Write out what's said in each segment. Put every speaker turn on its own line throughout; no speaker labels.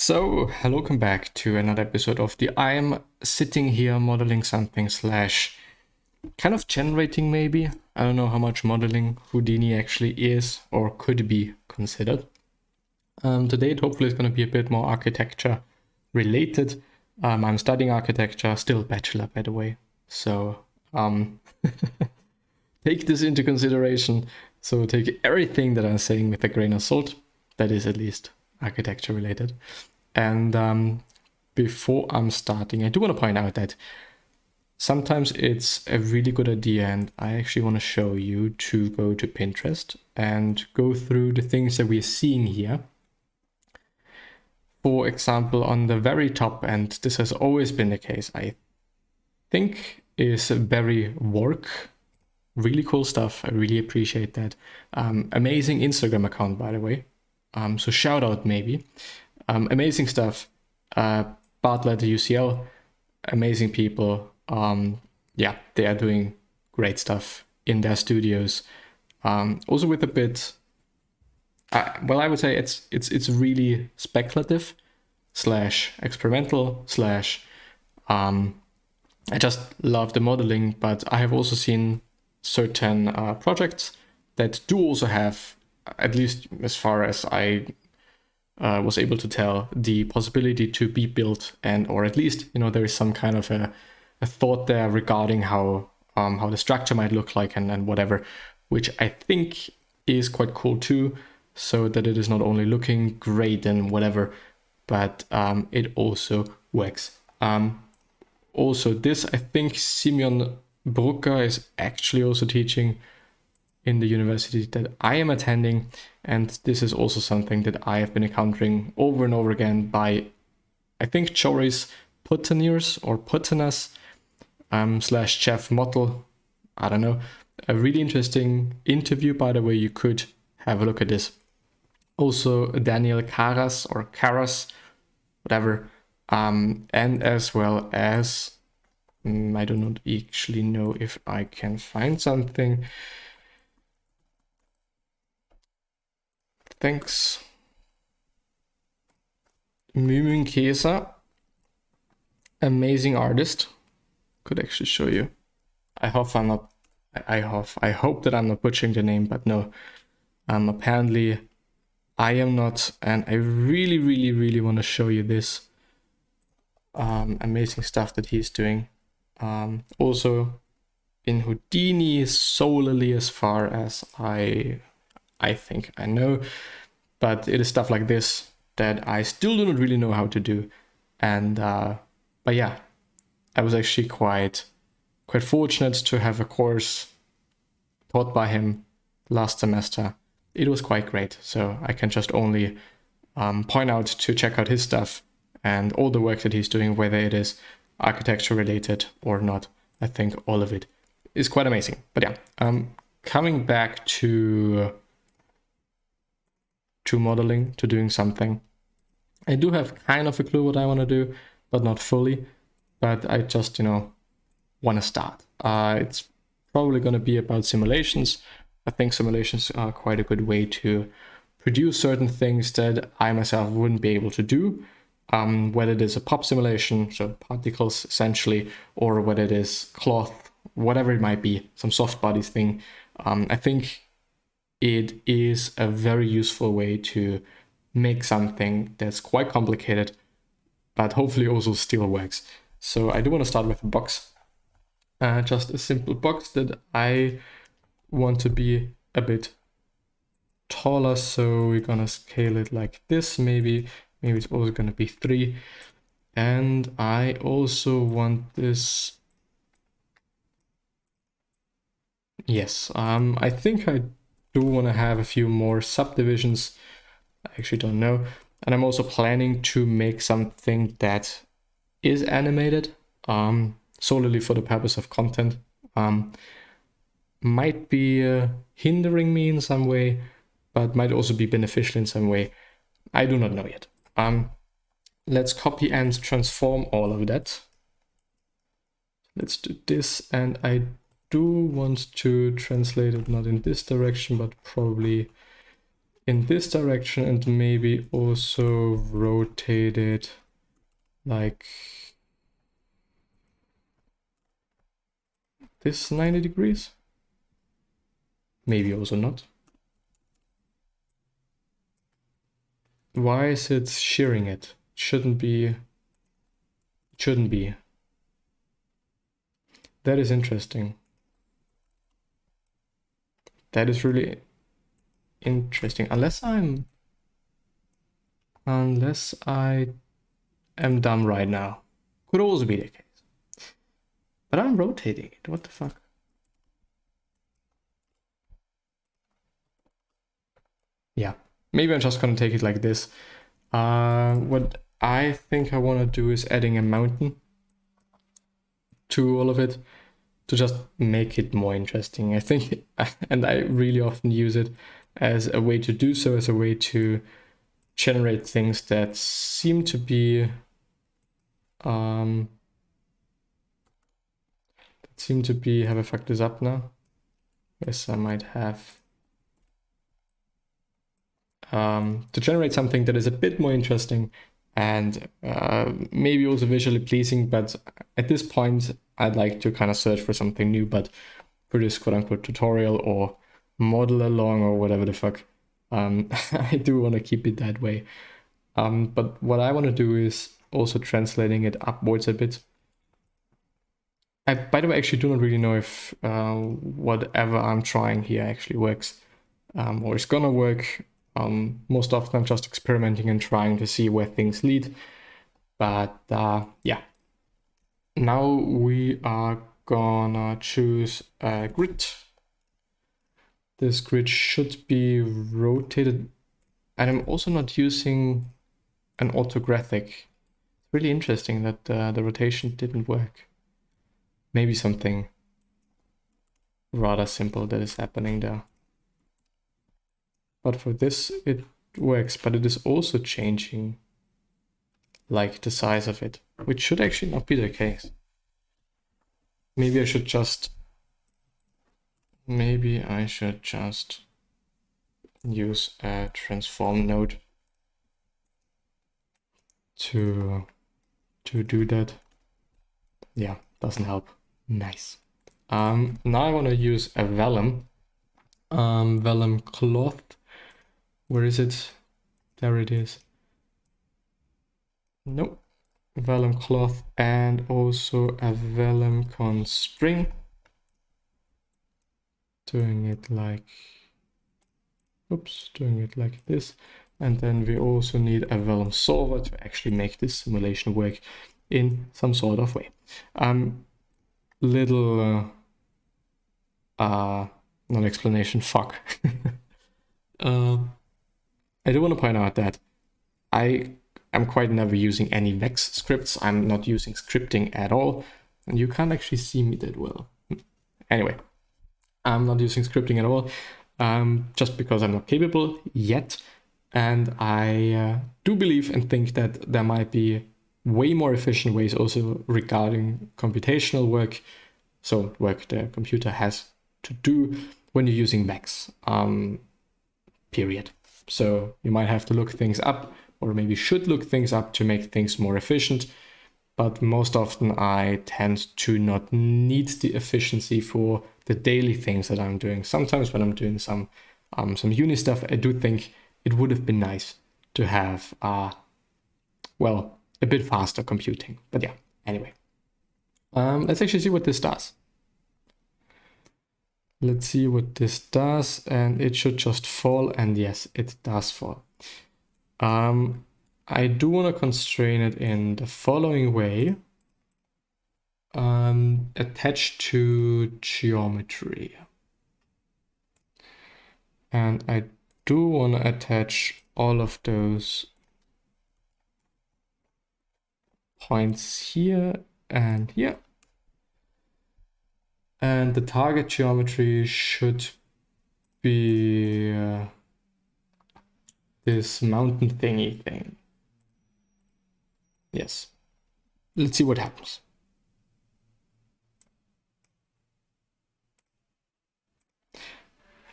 So, welcome back to another episode of the I'm sitting here modeling something slash kind of generating maybe. I don't know how much modeling Houdini actually is or could be considered. Today it hopefully is going to be a bit more architecture related. I'm studying architecture, still bachelor by the way. So take this into consideration. So take everything that I'm saying with a grain of salt. That is at least architecture related. And before I'm starting, I do want to point out that sometimes it's a really good idea, and I actually want to show you to go to Pinterest and go through the things that we're seeing here. For example, on the very top, and this has always been the case, I think, is Berry Work. Really cool stuff. I really appreciate that. Amazing Instagram account, by the way. So shout out maybe. Amazing stuff. Bartlett UCL, amazing people. Yeah, they are doing great stuff in their studios. Also with a bit, well, I would say it's really speculative slash experimental slash. I just love the modeling, but I have also seen certain projects that do also have, at least as far as I was able to tell, the possibility to be built, and or at least there is some kind of a thought there regarding how the structure might look like and whatever, which I think is quite cool too, so that it is not only looking great and whatever, but it also works. Also, this, I think Simeon Brucker is actually also teaching in the university that I am attending, and this is also something that I have been encountering over and over again by, I think, Joris Putaniers or Putanas slash Jeff Mottel. I don't know. A really interesting interview, by the way. You could have a look at this. Also, Daniel Caras or Caras, whatever. And as well as, I do not actually know if I can find something. Thanks. Mümünkesa, amazing artist. Could actually show you. I hope that I'm not butchering the name, but no. Apparently I am not, and I really, really, really want to show you this amazing stuff that he's doing. Also in Houdini solely, as far as I think I know, but it is stuff like this that I still do not really know how to do. And but yeah, I was actually quite fortunate to have a course taught by him last semester. It was quite great, so I can just only point out to check out his stuff and all the work that he's doing, whether it is architecture related or not. I think all of it is quite amazing. But yeah, coming back to modeling, to doing something. I do have kind of a clue what I want to do, but not fully. But I just, want to start. It's probably going to be about simulations. I think simulations are quite a good way to produce certain things that I myself wouldn't be able to do. Whether it is a pop simulation, so particles essentially, or whether it is cloth, whatever it might be, some soft bodies thing. I think it is a very useful way to make something that's quite complicated, but hopefully also still works. So I do want to start with a box. Just a simple box that I want to be a bit taller, so we're gonna scale it like this. Maybe it's also gonna be 3. And I also want this. Yes, I think I do want to have a few more subdivisions. I actually don't know. And I'm also planning to make something that is animated, solely for the purpose of content. Might be hindering me in some way, but might also be beneficial in some way. I do not know yet. Let's copy and transform all of that. Let's do this, and I do want to translate it not in this direction, but probably in this direction and maybe also rotate it like this 90 degrees. Maybe also not. Why is it shearing it? Shouldn't be. Shouldn't be. That is interesting. That is really interesting. Unless I am dumb right now. Could also be the case. But I'm rotating it. What the fuck? Yeah. Maybe I'm just gonna take it like this. What I think I want to do is adding a mountain to all of it to just make it more interesting. I think, and I really often use it as a way to do so, as a way to generate things that seem to be have I fucked this up now? Yes, I might have. To generate something that is a bit more interesting and maybe also visually pleasing, but at this point I'd like to kind of search for something new, but for this quote-unquote tutorial or model along or whatever the fuck, I do want to keep it that way. But what I want to do is also translating it upwards a bit. I, by the way, actually do not really know if whatever I'm trying here actually works or is gonna work. Most often I'm just experimenting and trying to see where things lead. But yeah, now we are gonna choose a grid. This grid should be rotated, and I'm also not using an orthographic. It's really interesting that the rotation didn't work. Maybe something rather simple that is happening there. But for this it works, but it is also changing like the size of it, which should actually not be the case. Maybe I should just use a transform node to do that. Yeah, doesn't help. Nice. Now I want to use a vellum. Vellum cloth. Where is it? There it is. Nope. Vellum cloth and also a vellum constring. Doing it like this. And then we also need a vellum solver to actually make this simulation work in some sort of way. Little non-explanation fuck. I do want to point out that I am quite never using any Vex scripts. I'm not using scripting at all, and you can't actually see me that well. Anyway, I'm not using scripting at all, just because I'm not capable yet. And I do believe and think that there might be way more efficient ways also regarding computational work. So work the computer has to do when you're using Vex, period. So you might have to look things up, or maybe should look things up to make things more efficient. But most often I tend to not need the efficiency for the daily things that I'm doing. Sometimes when I'm doing some uni stuff, I do think it would have been nice to have, well, a bit faster computing. But yeah, anyway. Let's actually see what this does. Let's see what this does, and it should just fall, and yes, it does fall. I do want to constrain it in the following way. Attached to geometry. And I do want to attach all of those points here and here. And the target geometry should be this mountain thingy thing. Yes. Let's see what happens.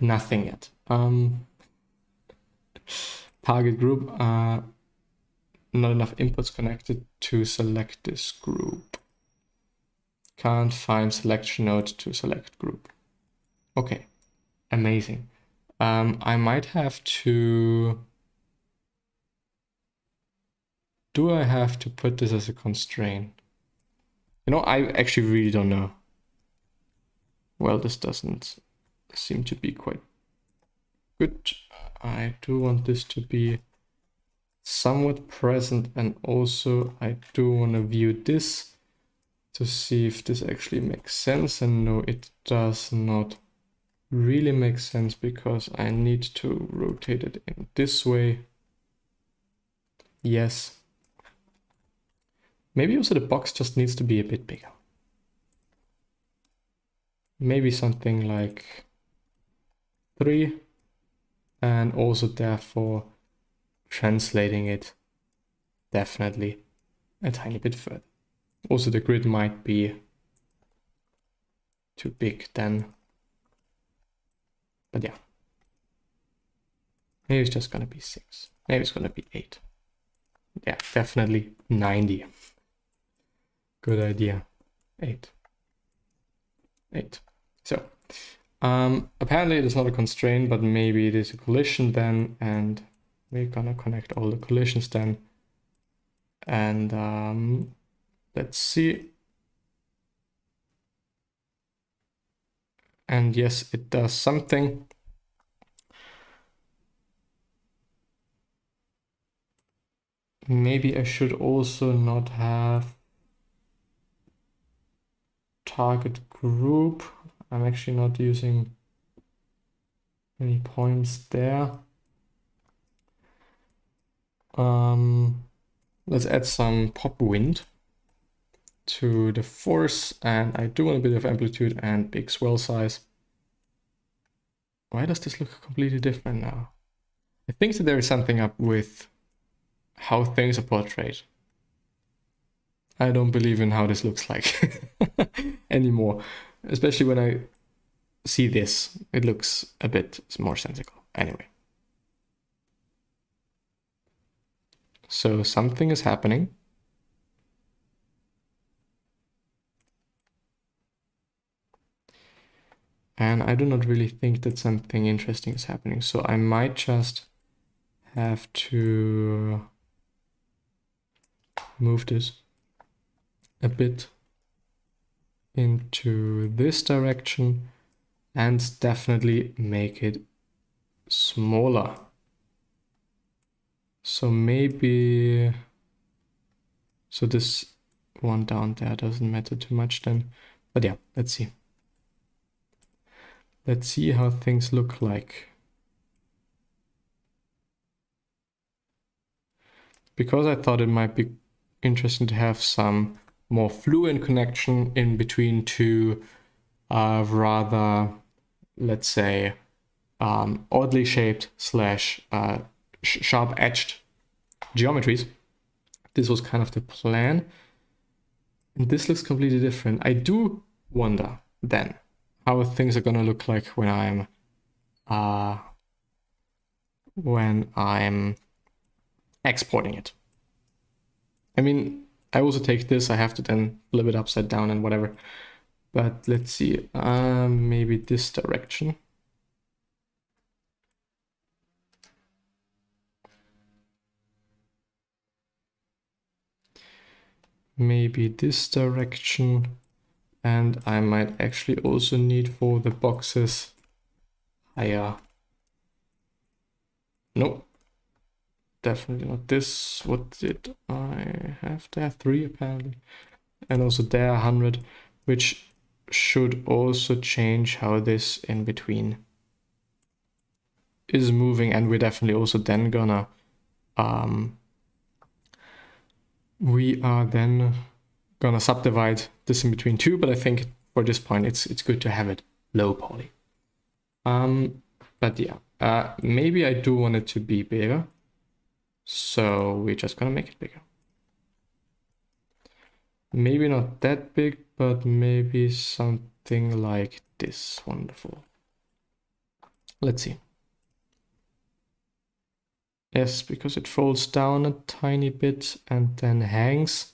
Nothing yet. Target group, not enough inputs connected to select this group. Can't find selection node to select group. Okay, amazing. I might have to... Do I have to put this as a constraint? You know, I actually really don't know. Well, this doesn't seem to be quite good. I do want this to be somewhat present, and also I do want to view this to see if this actually makes sense. And no, it does not really make sense because I need to rotate it in this way. Yes. Maybe also the box just needs to be a bit bigger. Maybe something like 3, and also therefore translating it definitely a tiny bit further. Also the grid might be too big then, but yeah. Maybe it's just gonna be 6. Maybe it's gonna be 8. Yeah, definitely 90. Good idea. 8. So, apparently it is not a constraint, but maybe it is a collision then, and we're gonna connect all the collisions then. And let's see. And yes, it does something. Maybe I should also not have target group. I'm actually not using any points there. Let's add some pop wind to the force, and I do want a bit of amplitude and big swell size. Why does this look completely different now? I think that there is something up with how things are portrayed. I don't believe in how this looks like anymore, especially when I see this. It looks a bit more sensical. Anyway. So something is happening. And I do not really think that something interesting is happening. So I might just have to move this a bit into this direction and definitely make it smaller. So maybe, so this one down there doesn't matter too much then, but yeah, let's see. Let's see how things look like. Because I thought it might be interesting to have some more fluent connection in between two rather, let's say, oddly shaped slash sharp edged geometries. This was kind of the plan. And this looks completely different. I do wonder then how things are gonna look like when I'm exporting it. I mean, I also take this, I have to then flip it upside down and whatever. But let's see, maybe this direction. Maybe this direction. And I might actually also need for the boxes higher. Nope. Definitely not this. What did I have there? 3 apparently. And also there 100, which should also change how this in between is moving. And we're definitely also then gonna we are then gonna subdivide this in between 2, but I think for this point it's good to have it low poly. But yeah, maybe I do want it to be bigger. So we're just gonna make it bigger. Maybe not that big, but maybe something like this. Wonderful. Let's see. Yes, because it folds down a tiny bit and then hangs.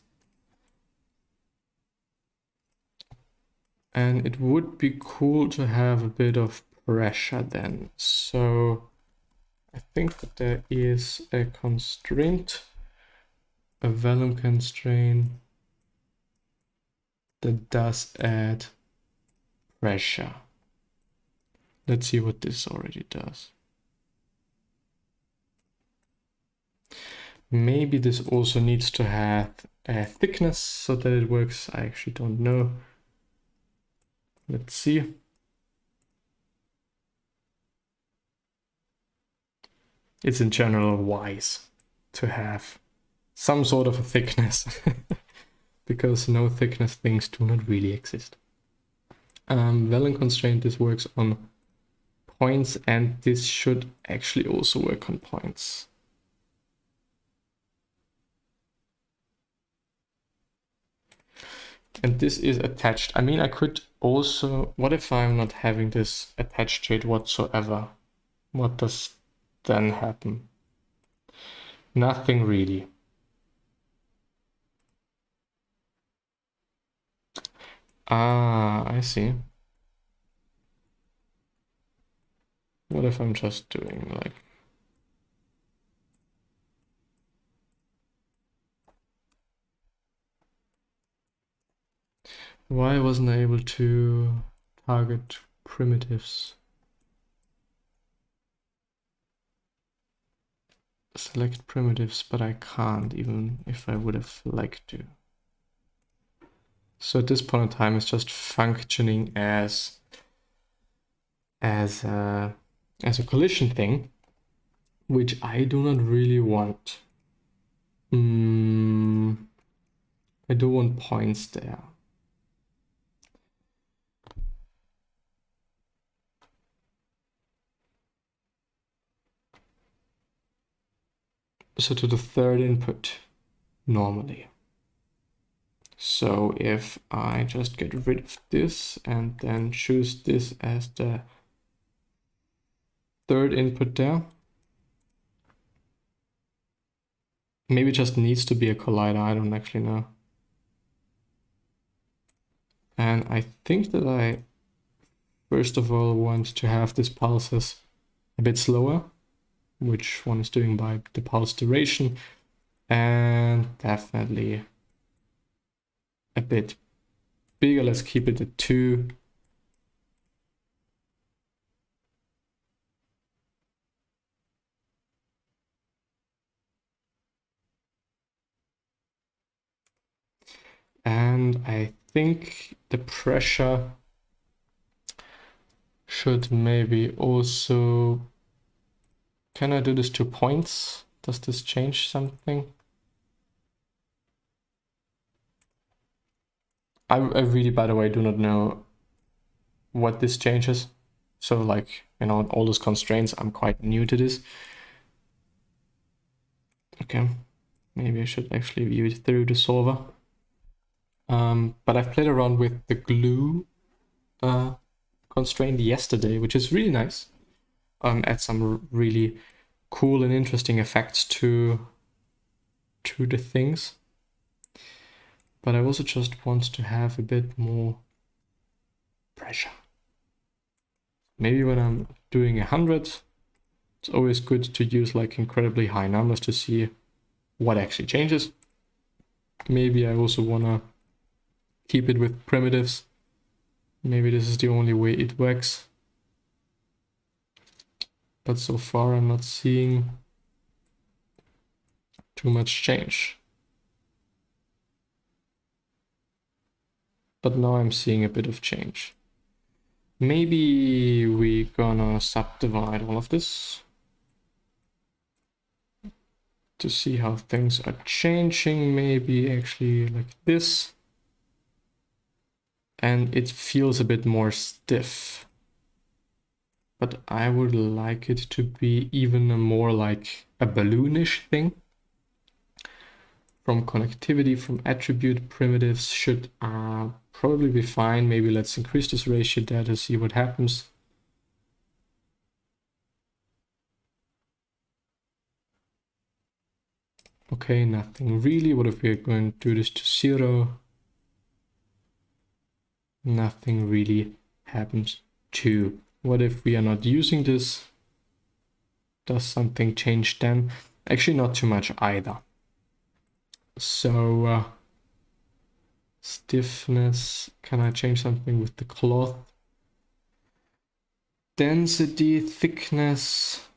And it would be cool to have a bit of pressure then. So I think that there is a constraint, a vellum constraint that does add pressure. Let's see what this already does. Maybe this also needs to have a thickness so that it works. I actually don't know. Let's see. It's in general wise to have some sort of a thickness because no thickness things do not really exist. Vellum constraint, this works on points, and this should actually also work on points. And this is attached. I mean, I could also, what if I'm not having this attached to it whatsoever? What does then happen? Nothing really. Ah, I see. What if I'm just doing like... Why wasn't I able to target primitives? Select primitives, but I can't, even if I would have liked to. So at this point in time, it's just functioning as a collision thing, which I do not really want. I do want points there. So to the third input, normally. So if I just get rid of this and then choose this as the third input there, maybe it just needs to be a collider, I don't actually know. And I think that I first of all want to have this pulses a bit slower, which one is doing by the pulse duration, and definitely a bit bigger. Let's keep it at 2. And I think the pressure should maybe also... Can I do this to points? Does this change something? I really, by the way, do not know what this changes. So like, you know, all those constraints, I'm quite new to this. Okay, maybe I should actually view it through the solver. But I've played around with the glue constraint yesterday, which is really nice. Add some really cool and interesting effects to the things. But I also just want to have a bit more pressure. Maybe when I'm doing 100, it's always good to use like incredibly high numbers to see what actually changes. Maybe I also want to keep it with primitives. Maybe this is the only way it works. But so far I'm not seeing too much change. But now I'm seeing a bit of change. Maybe we're gonna subdivide all of this to see how things are changing. Maybe actually like this. And it feels a bit more stiff. But I would like it to be even more like a balloonish thing. From connectivity, from attribute primitives should probably be fine. Maybe let's increase this ratio there to see what happens. Okay, nothing really. What if we're going to do this to 0? Nothing really happens too. What if we are not using this? Does something change then? Actually, not too much either. So stiffness, can I change something with the cloth? Density, thickness,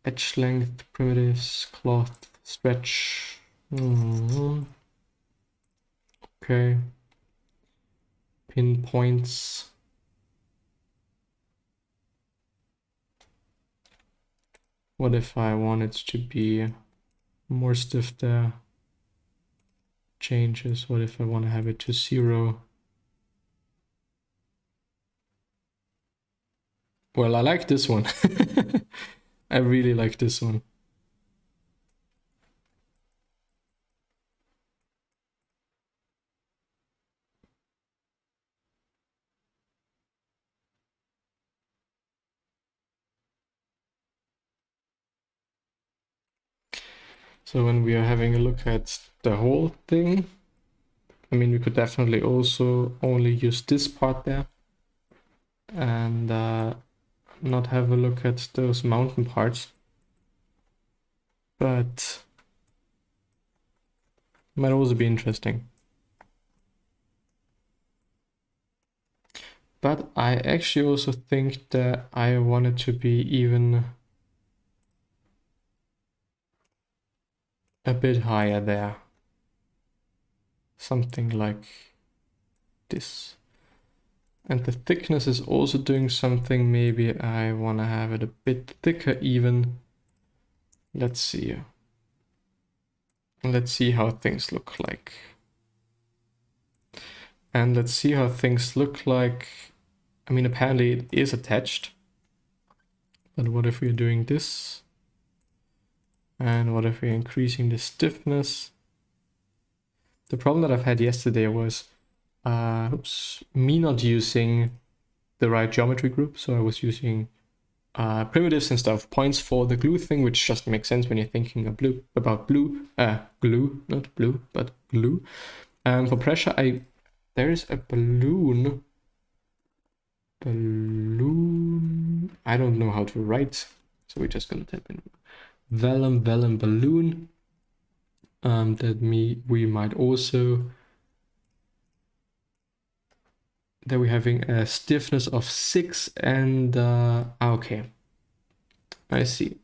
edge length, primitives, cloth, stretch. Okay. Pinpoints. What if I want it to be more stiff there? Changes. What if I want to have it to 0? Well, I like this one. I really like this one. So when we are having a look at the whole thing, I mean, we could definitely also only use this part there and not have a look at those mountain parts. But might also be interesting. But I actually also think that I want it to be even a bit higher there. Something like this. And the thickness is also doing something. Maybe I want to have it a bit thicker even. Let's see. Let's see how things look like. And let's see how things look like. I mean, apparently it is attached. But what if we're doing this? And what if we're increasing the stiffness? The problem that I've had yesterday was me not using the right geometry group. So I was using primitives instead of points for the glue thing, which just makes sense when you're thinking about glue, not blue, but glue. And for pressure, there is a balloon. I don't know how to write, so we're just gonna type in vellum balloon. We might also, that we're having a stiffness of 6 and okay, I see.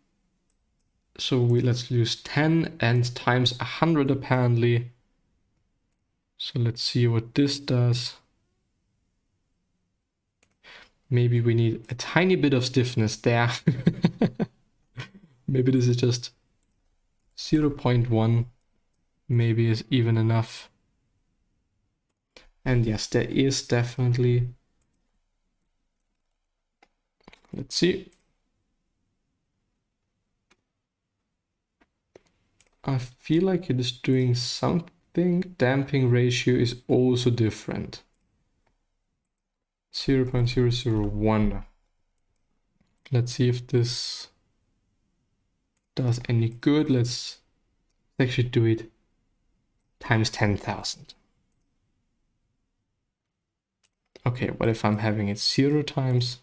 So let's use 10 and times 100 apparently. So let's see what this does. Maybe we need a tiny bit of stiffness there. Maybe this is just 0.1. Maybe is even enough. And yes, there is definitely. Let's see. I feel like it is doing something. Damping ratio is also different. 0.001. Let's see if this does any good. Let's actually do it times 10,000. Okay, what if I'm having it 0 times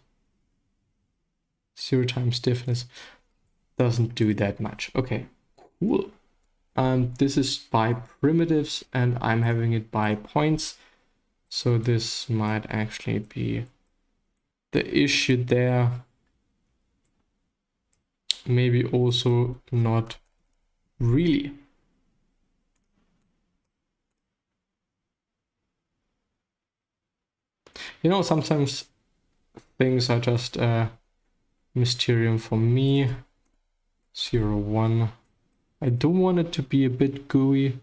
stiffness? Doesn't do that much. Okay, cool. This is by primitives and I'm having it by points. So this might actually be the issue there. Maybe also not really. You know, sometimes things are just a mysterium for me. 0, 1. I do want it to be a bit gooey,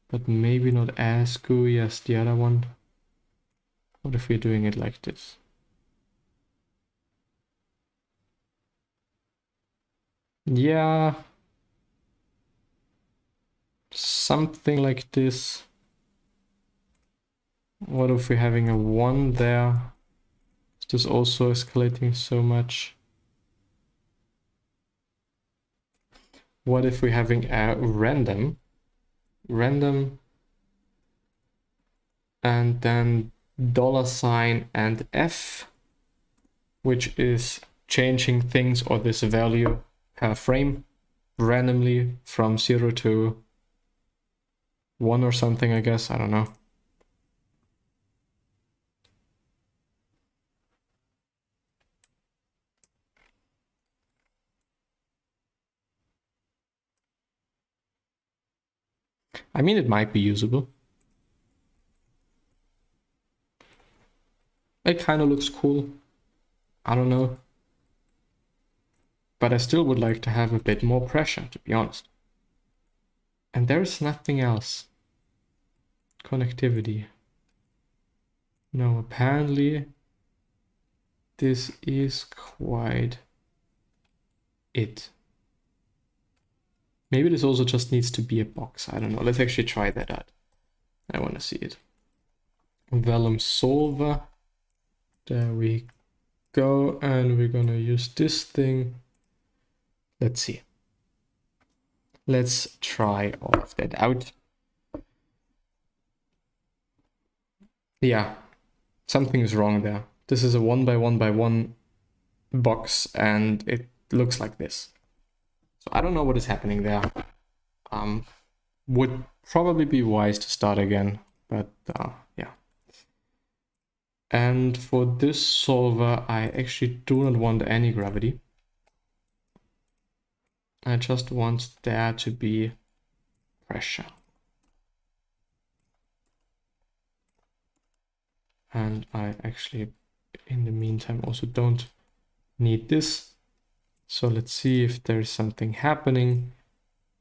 but maybe not as gooey as the other one. What if we're doing it like this? Yeah. Something like this. What if we're having a 1 there? Is this also escalating so much? What if we're having a random, and then $ and F, which is changing things or this value per frame randomly from 0 to 1 or something, I guess. I don't know. I mean, it might be usable. It kind of looks cool. I don't know. But I still would like to have a bit more pressure, to be honest. And there's nothing else. Connectivity. No, apparently this is quite it. Maybe this also just needs to be a box. I don't know. Let's actually try that out. I want to see it. Vellum solver. There we go. And we're going to use this thing. Let's see. Let's try all of that out. Yeah, something is wrong there. This is a 1 by 1 by 1 box and it looks like this. So I don't know what is happening there. Would probably be wise to start again, but yeah. And for this solver, I actually do not want any gravity. I just want there to be pressure. And I actually, in the meantime, also don't need this. So let's see if there's something happening.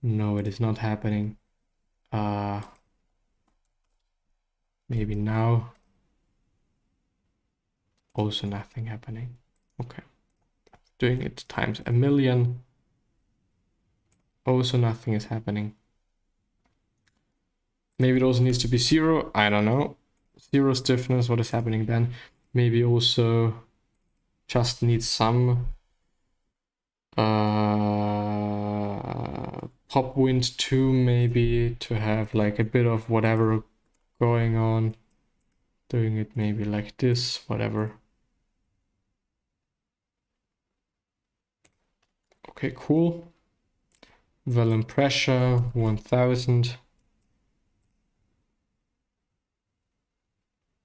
No, it is not happening. Maybe now. Also nothing happening. Okay. Doing it times 1,000,000. Also nothing is happening. Maybe it also needs to be 0. I don't know. 0 stiffness. What is happening then? Maybe also just needs some pop wind too, maybe, to have like a bit of whatever going on. Doing it maybe like this, whatever. Okay, cool. Vellum pressure 1000.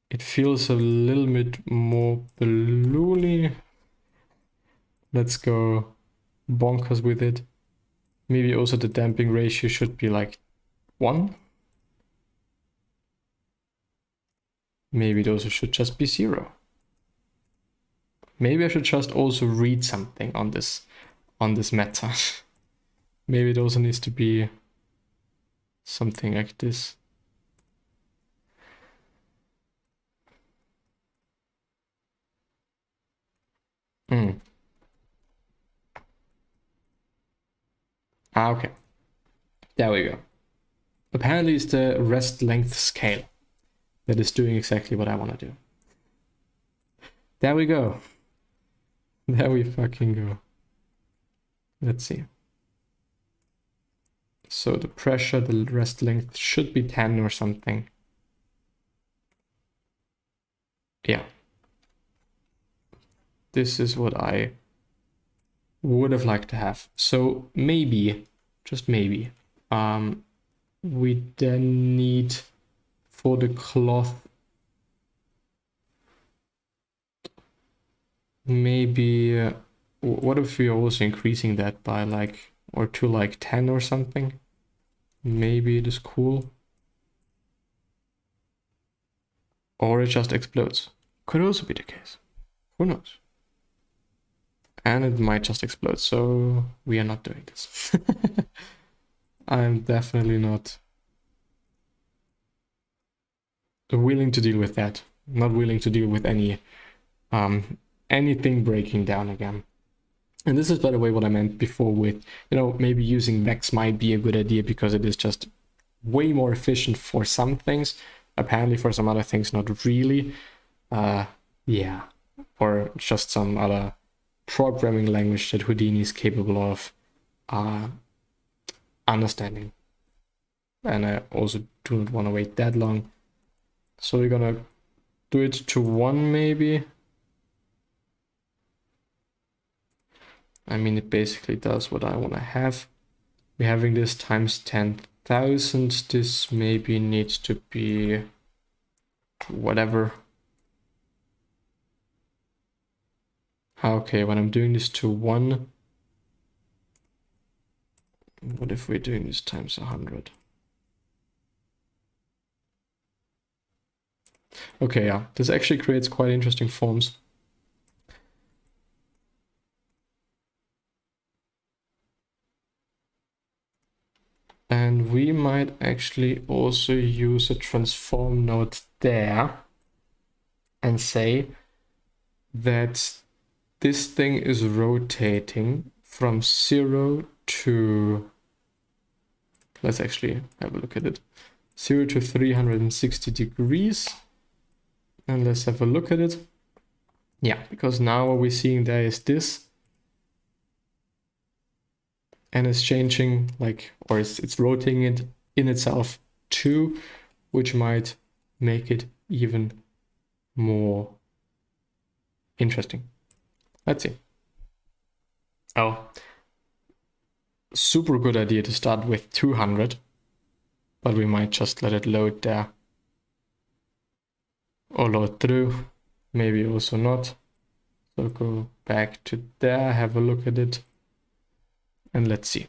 It feels a little bit more balloony. Let's go bonkers with it. Maybe also the damping ratio should be like 1. Maybe it also should just be 0. Maybe I should just also read something on this meta. Maybe it also needs to be something like this. Okay. There we go. Apparently it's the rest length scale that is doing exactly what I want to do. There we go. There we fucking go. Let's see. So the pressure, the rest length should be 10 or something. Yeah. This is what I would have liked to have. So maybe, just maybe, we then need for the cloth maybe what if we are also increasing that by like or to like 10 or something? Maybe it is cool. Or it just explodes. Could also be the case. Who knows? And it might just explode, so we are not doing this. I'm definitely not willing to deal with that. Not willing to deal with any anything breaking down again. And this is, by the way, what I meant before with, maybe using Vex might be a good idea because it is just way more efficient for some things. Apparently for some other things, not really. Yeah. Or just some other programming language that Houdini is capable of understanding. And I also do not want to wait that long. So we're gonna do it to 1 maybe. I mean, it basically does what I want to have. We're having this times 10,000. This maybe needs to be whatever. Okay, when I'm doing this to 1, what if we're doing this times 100? Okay, yeah, this actually creates quite interesting forms. And we might actually also use a transform node there and say that this thing is rotating from 0 to, let's actually have a look at it, 0 to 360 degrees. And let's have a look at it. Yeah, because now what we're seeing there is this. And it's changing, like, or it's rotating it in itself too, which might make it even more interesting. Let's see. Oh, super good idea to start with 200, but we might just let it load there. Or load through, maybe also not. So go back to there, have a look at it, and let's see.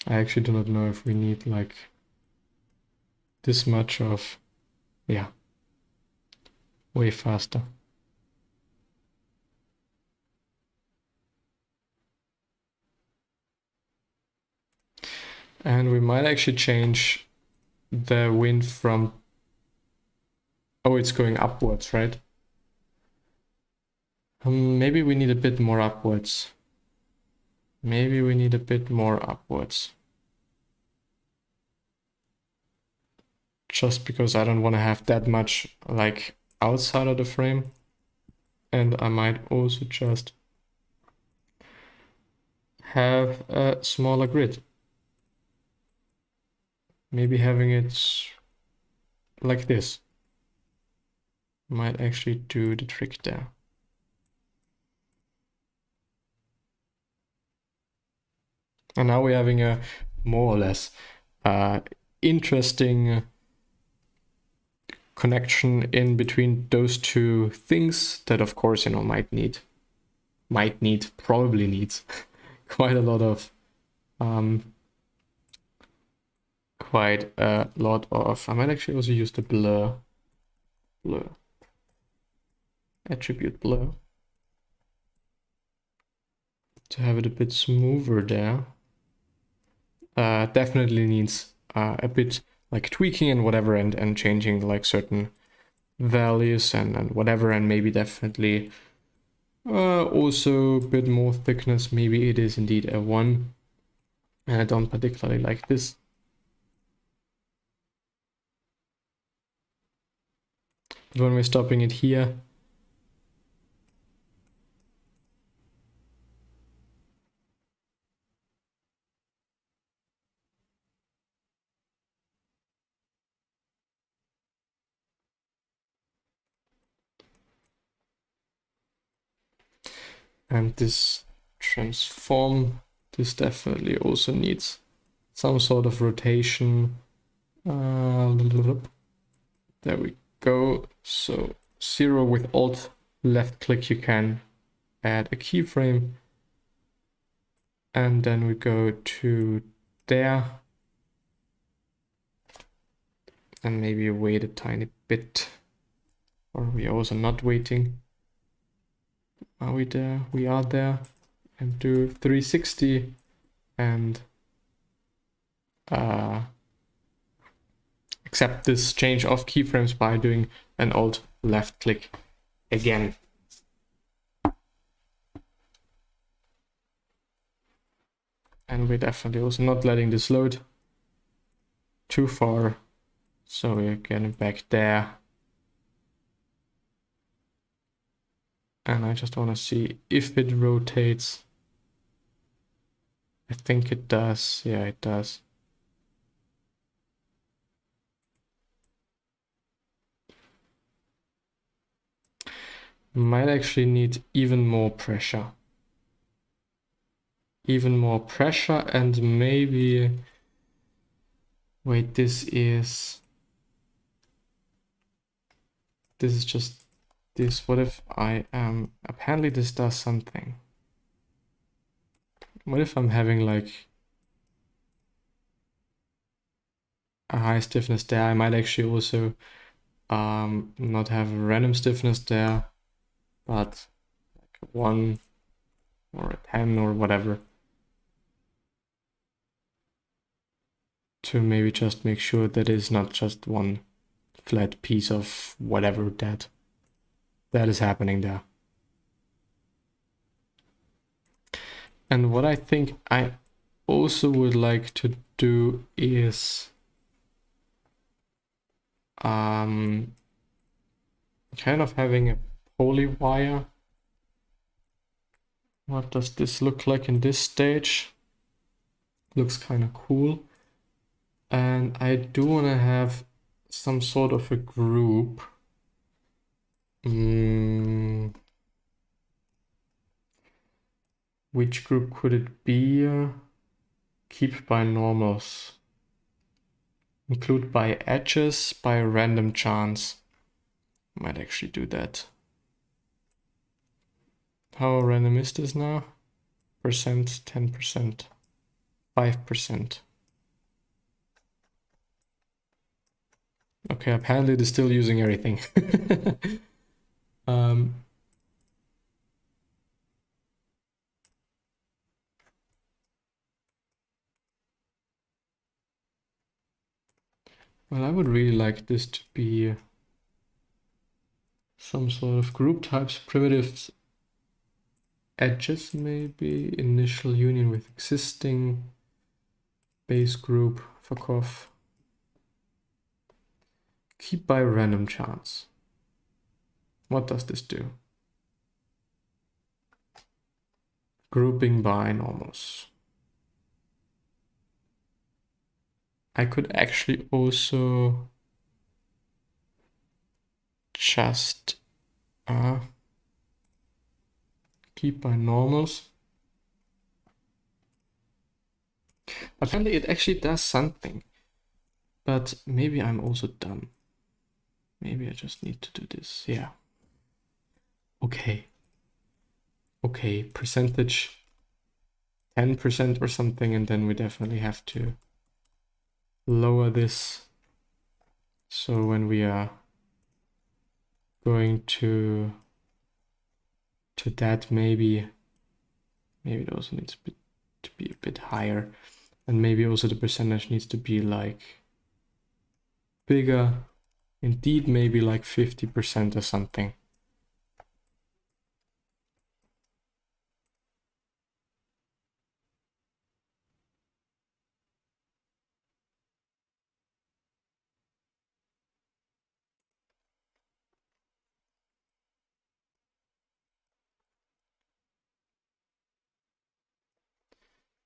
I actually do not know if we need like this much of, yeah, way faster. And we might actually change the wind from, oh, it's going upwards, right? Maybe we need a bit more upwards. Maybe we need a bit more upwards. Just because I don't want to have that much like outside of the frame. And I might also just have a smaller grid. Maybe having it like this might actually do the trick there. And now we're having a more or less interesting connection in between those two things that, of course, you know, probably needs quite a lot of I might actually also use the blur attribute blur to have it a bit smoother there. Definitely needs a bit like tweaking and whatever, and changing like certain values and whatever, and maybe definitely also a bit more thickness. Maybe it is indeed a 1, and I don't particularly like this. But when we're stopping it here, and this transform, this definitely also needs some sort of rotation. There we go. So 0 with Alt left click, you can add a keyframe. And then we go to there. And maybe wait a tiny bit. Or we are also not waiting. Are we there? We are there. And do 360 and accept this change of keyframes by doing an Alt left click again. And we're definitely also not letting this load too far. So we're getting back there. And I just want to see if it rotates. I think it does. Yeah, it does. Might actually need even more pressure. Even more pressure, and maybe... Wait, this is just this. What if I am... Apparently this does something. What if I'm having like a high stiffness there? I might actually also not have a random stiffness there, but like a 1 or a 10 or whatever, to maybe just make sure that it's not just one flat piece of whatever that is happening there. And what I think I also would like to do is kind of having a poly wire. What does this look like in this stage? Looks kind of cool. And I do want to have some sort of a group. Which group could it be? Keep by normals. Include by edges, by random chance. Might actually do that. How random is this now? Percent, 10%, 5%. Okay, apparently they're still using everything. Well, I would really like this to be some sort of group types, primitives, edges maybe, initial union with existing, base group, fuck off. Keep by random chance. What does this do? Grouping by normals. I could actually also just keep by normals. Apparently it actually does something, but maybe I'm also dumb. Maybe I just need to do this. Yeah. Okay. Okay, percentage 10% or something, and then we definitely have to lower this. So when we are going to that, maybe it also needs to be a bit higher, and maybe also the percentage needs to be like bigger. Indeed, maybe like 50% or something.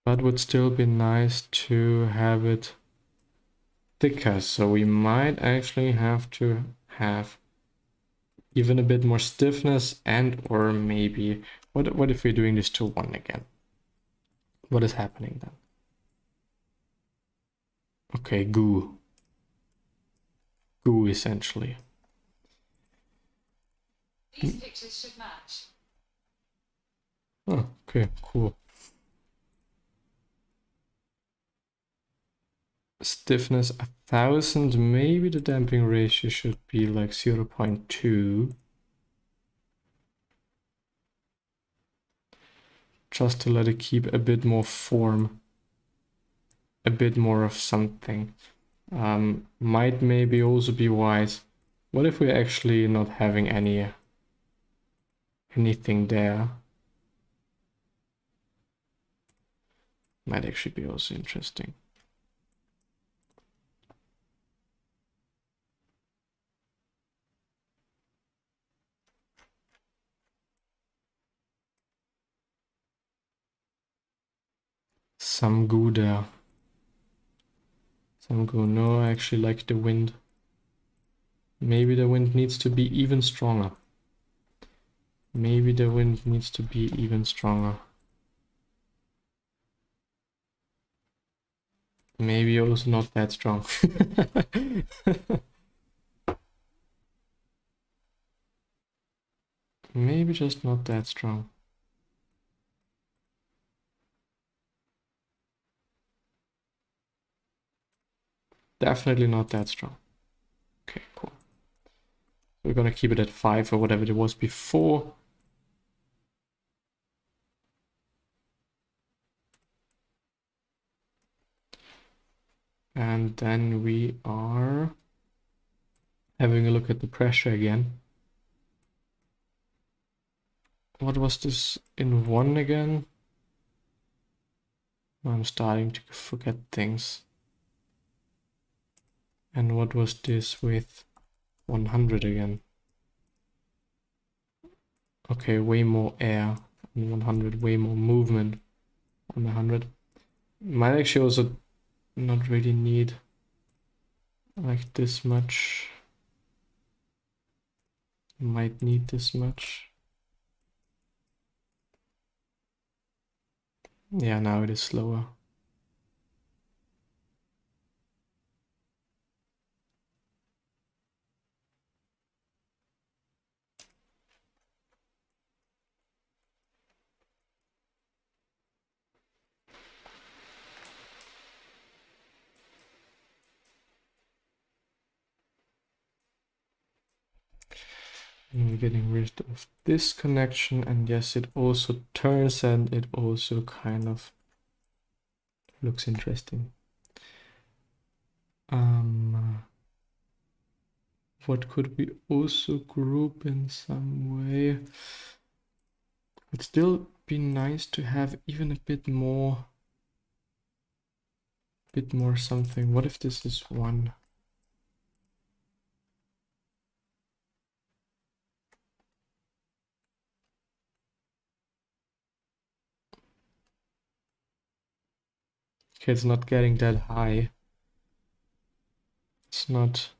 But would still be nice to have it thicker, so we might actually have to have even a bit more stiffness, and or maybe what if we're doing this to 1 again? What is happening then? Okay, goo essentially.
These pictures should match.
Oh, okay, cool. Stiffness 1000, maybe the damping ratio should be like 0.2. Just to let it keep a bit more form, a bit more of something. Might maybe also be wise. What if we're actually not having anything there? Might actually be also interesting. Some goo there. Some goo. No, I actually like the wind. Maybe the wind needs to be even stronger. Maybe the wind needs to be even stronger. Maybe also not that strong. Maybe just not that strong. Definitely not that strong. Okay, cool. We're gonna keep it at 5 or whatever it was before. And then we are having a look at the pressure again. What was this in 1 again? I'm starting to forget things. And what was this with 100 again? Okay, way more air on 100, way more movement on 100. Might actually also not really need like this much. Might need this much. Yeah, now it is slower. And we're getting rid of this connection, and yes, it also turns and it also kind of looks interesting. What could we also group in some way? It'd still be nice to have even a bit more something. What if this is 1? Okay, it's not getting that high. It's not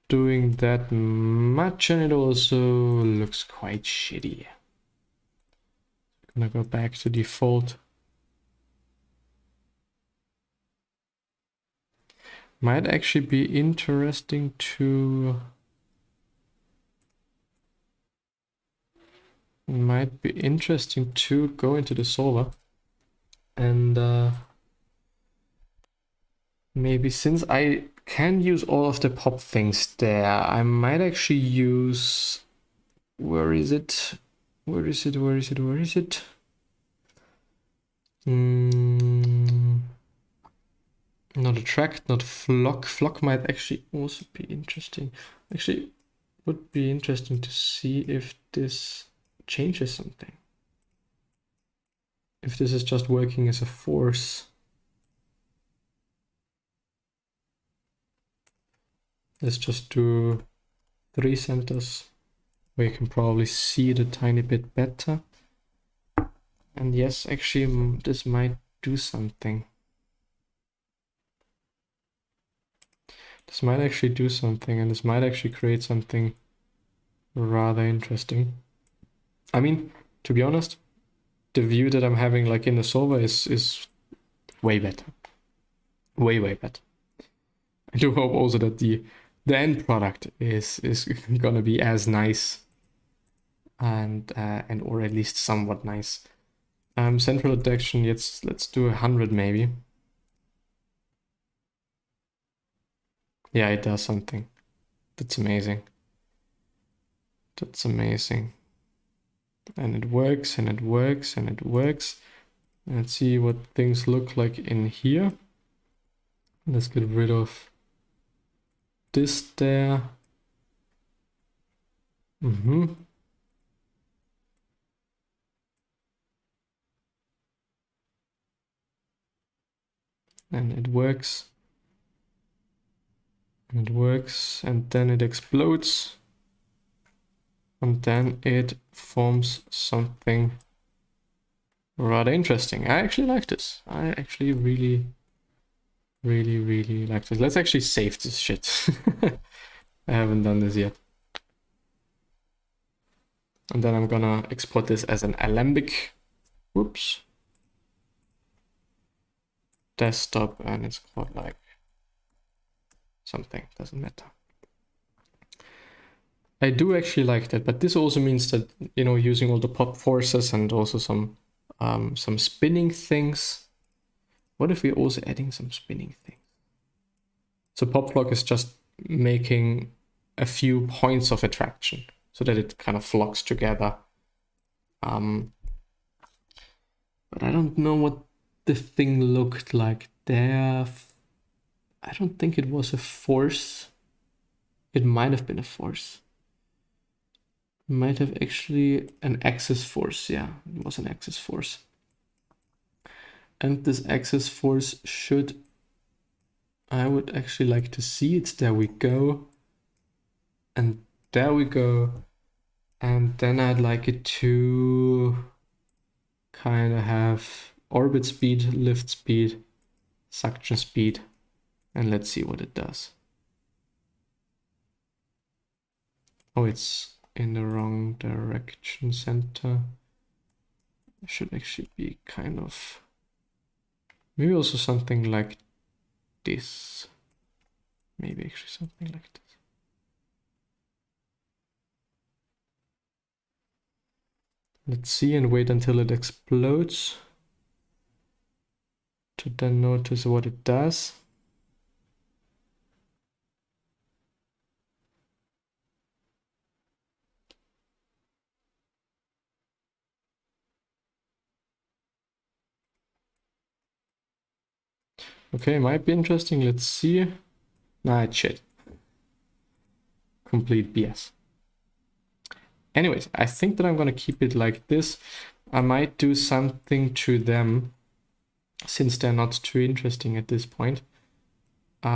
doing that much, and it also looks quite shitty. I'm gonna go back to default. Might actually be interesting to go into the solver and maybe, since I can use all of the pop things there, I might actually use, where is it? Not attract, not flock. Flock might actually also be interesting. Actually, would be interesting to see if this changes something. If this is just working as a force. Let's just do 3 centers where you can probably see it a tiny bit better. And yes, actually, this might do something. This might actually do something, and this might actually create something rather interesting. I mean, to be honest, the view that I'm having like in the solver is way better. Way better. I do hope also that the end product is gonna be as nice and or at least somewhat nice. Central detection, let's do 100 maybe. Yeah, it does something. That's amazing. That's amazing. And it works, and it works, and it works. Let's see what things look like in here. Let's get rid of this there. and it works. And it works, and then it explodes. And then it forms something rather interesting. I actually like this. I actually really like this. Let's actually save this shit. I haven't done this yet. And then I'm gonna export this as an alembic. Whoops. Desktop, and it's called like something, doesn't matter. I do actually like that, but this also means that, you know, using all the pop forces and also some spinning things. What if we're also adding some spinning things? So pop flock is just making a few points of attraction so that it kind of flocks together. But I don't know what the thing looked like there. I don't think it was a force. It might have been a force. It might have actually an axis force. Yeah, it was an axis force. And this axis force should, I would actually like to see it. There we go. And there we go. And then I'd like it to kind of have orbit speed, lift speed, suction speed. And let's see what it does. Oh, it's in the wrong direction center. It should actually be kind of, maybe also something like this. Maybe actually something like this. Let's see and wait until it explodes to then notice what it does. Okay, might be interesting. Let's see. Nah, it's shit. Complete BS. Anyways, I think that I'm gonna keep it like this. I might do something to them since they're not too interesting at this point. What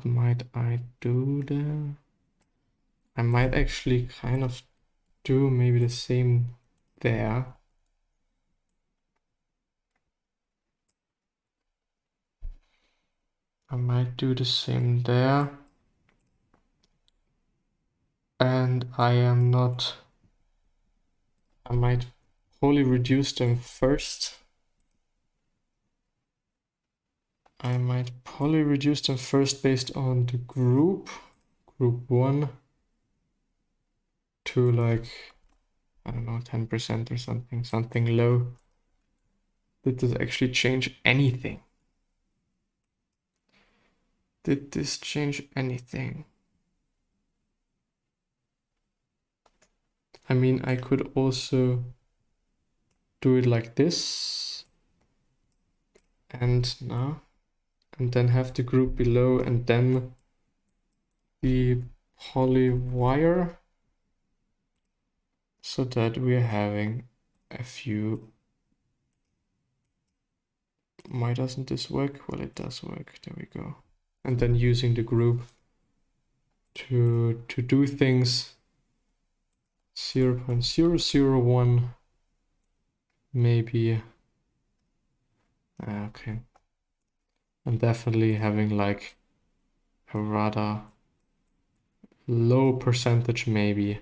might I do there? I might actually kind of do maybe the same there. I might do the same there. And I might wholly reduce them first. I might probably reduce them first based on the group 1 to like, I don't know, 10% or something low. Did this actually change anything? Did this change anything? I mean, I could also do it like this and now, and then have the group below and then the poly wire, so that we're having a few. Why doesn't this work? Well, it does work. There we go. And then using the group to do things 0.001 maybe. Okay. And definitely having like a rather low percentage maybe.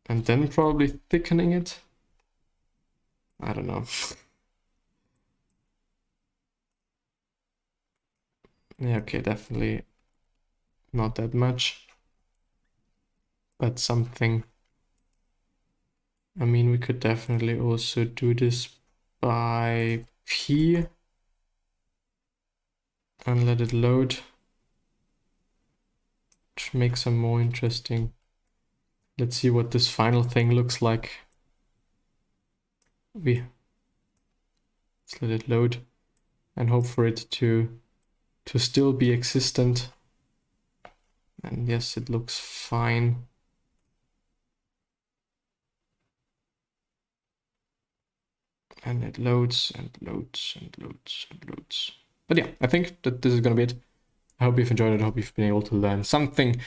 And then probably thickening it. I don't know. Yeah, okay, definitely not that much. But something. I mean, we could definitely also do this by P and let it load, which makes them more interesting. Let's see what this final thing looks like. Let's let it load and hope for it to still be existent. And yes, it looks fine. And it loads and loads and loads and loads. But yeah, I think that this is going to be it. I hope you've enjoyed it. I hope you've been able to learn something